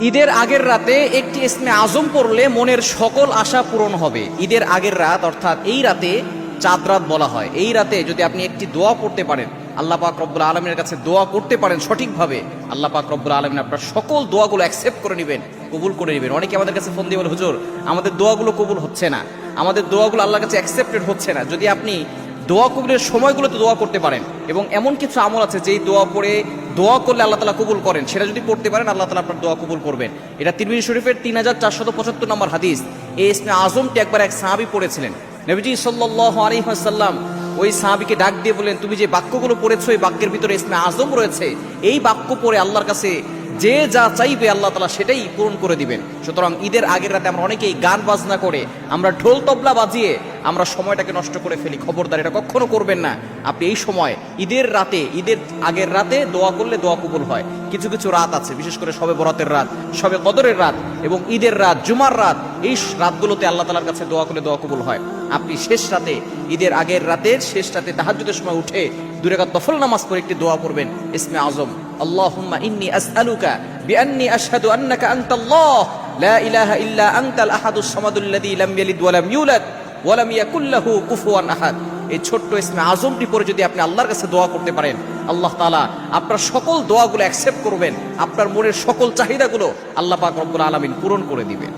ঈদের আগের রাতে একটি ইসমে আজম পড়লে মনের সকল আশা পূরণ হবে। ঈদের আগের রাত অর্থাৎ এই রাতে চাঁদ রাত বলা হয়। এই রাতে যদি আপনি একটি দোয়া পড়তে পারেন, আল্লাহ পাক রব্বুল আলমিনের কাছে দোয়া করতে পারেন সঠিকভাবে, আল্লাহ পাক রব্বুল আলমিন আপনার সকল দোয়াগুলো অ্যাকসেপ্ট করে নেবেন, কবুল করে নেবেন। অনেকে আমাদের কাছে ফোন দিয়ে বলে, হুজুর আমাদের দোয়াগুলো কবুল হচ্ছে না, আমাদের দোয়াগুলো আল্লাহর কাছে অ্যাকসেপ্টেড হচ্ছে না। যদি আপনি দোয়া কবুলের সময়গুলোতে দোয়া করতে পারেন, এবং এমন কিছু আমল আছে যেই দোয়া পড়ে দোয়া করলে আল্লাহ তাআলা কবুল করেন, সেটা যদি পড়তে পারেন আল্লাহ তাআলা আপনার দোয়া কবুল করবেন। এটা তিরমিজি শরীফের 3475 নম্বর হাদিস। এই ইসমে আজমটি একবার এক সাহাবী পড়েছিলেন। নবীজি সাল্লাল্লাহু আলাইহি ওয়াসাল্লাম ওই সাহাবীকে ডাক দিয়ে বললেন, তুমি যে বাক্যগুলো পড়েছো এই বাক্যের ভিতরে ইসমে আজম রয়েছে, এই বাক্য পড়ে আল্লাহর কাছে যে যা চাইবে আল্লাহ তাআলা সেটাই পূরণ করে দিবেন। সুতরাং ঈদের আগের রাতে আমরা অনেকেই গান বাজনা করে, আমরা ঢোল তবলা বাজিয়ে আমরা সময়টাকে নষ্ট করে ফেলি। খবরদার, এটা কখনো করবেন না। আপনি এই সময় ঈদের রাতে, ঈদের আগের রাতে দোয়া করলে দোয়া কবুল হয়। কিছু কিছু রাত আছে, বিশেষ করে শবে বরাতের রাত, শবে কদরের রাত এবং ঈদের রাত, জুমার রাত, এই রাতগুলোতে আল্লাহ তাআলার কাছে দোয়া করলে দোয়া কবুল হয়। আপনি শেষ রাতে, ঈদের আগের রাতের শেষ রাতে তাহাজ্জুদের সময় উঠে 2 রাকাত নফল নামাজ পড়ে একটি দোয়া করবেন ইসমে আজম, আল্লাহুম্মা ইন্নী আসআলুকা বিআন্নী আশহাদু আন্নাকা আনতাল্লাহ লা ইলাহা ইল্লা আনতাল আহাদুস সামাদুল্লাযী লাম ইয়ালিদ ওয়া লাম ইউলাদ ওয়া লাম ইয়াকুল লাহু কুফুয়ান আহাদ। এই ছোট্ট ইসমে আজমটি পড়ে যদি আপনি আল্লাহর কাছে দোয়া করতে পারেন, আল্লাহ তাআলা আপনার সকল দোয়াগুলো অ্যাকসেপ্ট করবেন, আপনার মনের সকল চাহিদাগুলো আল্লাহ পাক রব্বুল আলামিন পূরণ করে দিবেন।